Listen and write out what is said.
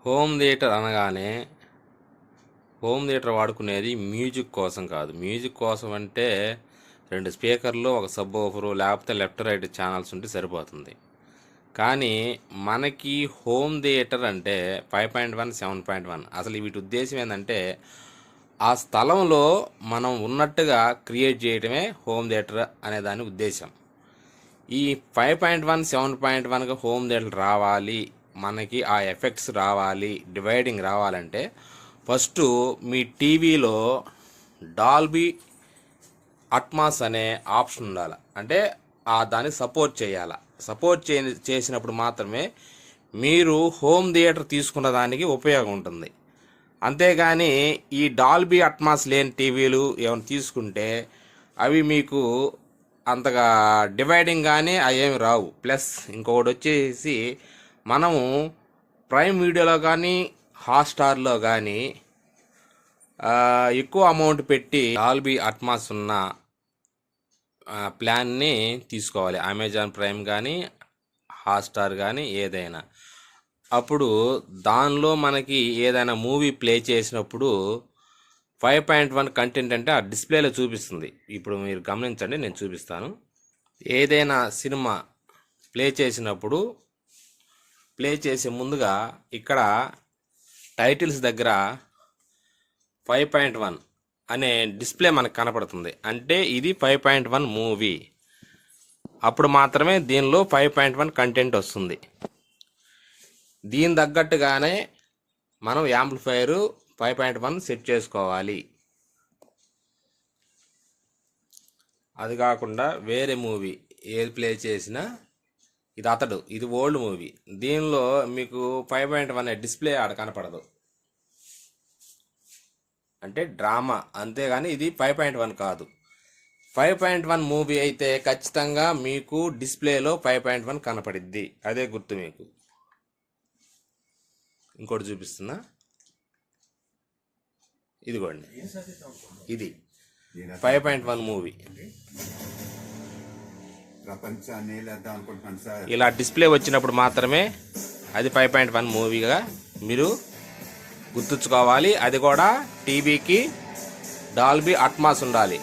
Home theatre అనగానే home theatre వాడుకునేది music కోసం కాదు. మ్యూజిక్ కోసం అంటే 2 స్పీకర్లు, ఒక సబ్ వూఫరు, లేకపోతే లెఫ్ట్ రైట్ ఛానల్స్ ఉంటే సరిపోతుంది. కానీ మనకి హోమ్ థియేటర్ అంటే 5.1, 7.1 అసలు వీటి ఉద్దేశం ఏంటంటే ఆ స్థలంలో మనం ఉన్నట్టుగా క్రియేట్ చేయడమే హోమ్ థియేటర్ అనే దాని ఉద్దేశం. ఈ 5.1, 7.1కి హోమ్ థియేటర్ రావాలి, మనకి ఆ ఎఫెక్ట్స్ రావాలి, డివైడింగ్ రావాలంటే ఫస్ట్ మీ టీవీలో డాల్బీ అట్మాస్ అనే ఆప్షన్ ఉండాలి. అంటే దాన్ని సపోర్ట్ చేయాలి. సపోర్ట్ చేసినప్పుడు మాత్రమే మీరు హోమ్ థియేటర్ తీసుకున్న దానికి ఉపయోగం ఉంటుంది. అంతేగాని ఈ డాల్బీ అట్మాస్ లేని టీవీలు ఏమైనా తీసుకుంటే అవి మీకు అంతగా డివైడింగ్ కానీ అవేమి రావు. ప్లస్ ఇంకొకటి వచ్చేసి మనము ప్రైమ్ వీడియోలో కానీ హాట్స్టార్లో కానీ ఎక్కువ అమౌంట్ పెట్టి డాల్బీ అట్మాస్ ఉన్న ప్లాన్ని తీసుకోవాలి. అమెజాన్ ప్రైమ్ కానీ హాట్స్టార్ కానీ ఏదైనా. అప్పుడు దానిలో మనకి ఏదైనా మూవీ ప్లే చేసినప్పుడు 5.1 కంటెంట్ అంటే ఆ డిస్ప్లేలో చూపిస్తుంది. ఇప్పుడు మీరు గమనించండి, నేను చూపిస్తాను. ఏదైనా సినిమా ప్లే చేసినప్పుడు ప్లే చేసే ముందుగా ఇక్కడ టైటిల్స్ దగ్గర 5.1 అనే డిస్ప్లే మనకు కనపడుతుంది. అంటే ఇది 5.1 మూవీ. అప్పుడు మాత్రమే దీనిలో 5.1 కంటెంట్ వస్తుంది. దీని తగ్గట్టుగానే మనం యాంప్లిఫైయర్ 5.1 సెట్ చేసుకోవాలి. అది కాకుండా వేరే మూవీ ఏది ప్లే చేసినా ఇది ఓల్డ్ మూవీ, దీనిలో మీకు 5.1 డిస్ప్లే ఆడ కనపడదు. అంటే డ్రామా, అంతేగాని ఇది 5.1 కాదు. 5.1 మూవీ అయితే ఖచ్చితంగా మీకు డిస్ప్లేలో 5.1 కనపడిద్ది. అదే గుర్తు మీకు. ఇంకోటి చూపిస్తున్నా, ఇదిగోండి, ఇది 5.1 మూవీ. ఇలా డిస్ప్లే వచ్చినప్పుడు మాత్రమే అది 5.1 మూవీగా మీరు గుర్తుంచుకోవాలి. అది కూడా టీవీకి డాల్బీ అట్మాస్ ఉండాలి.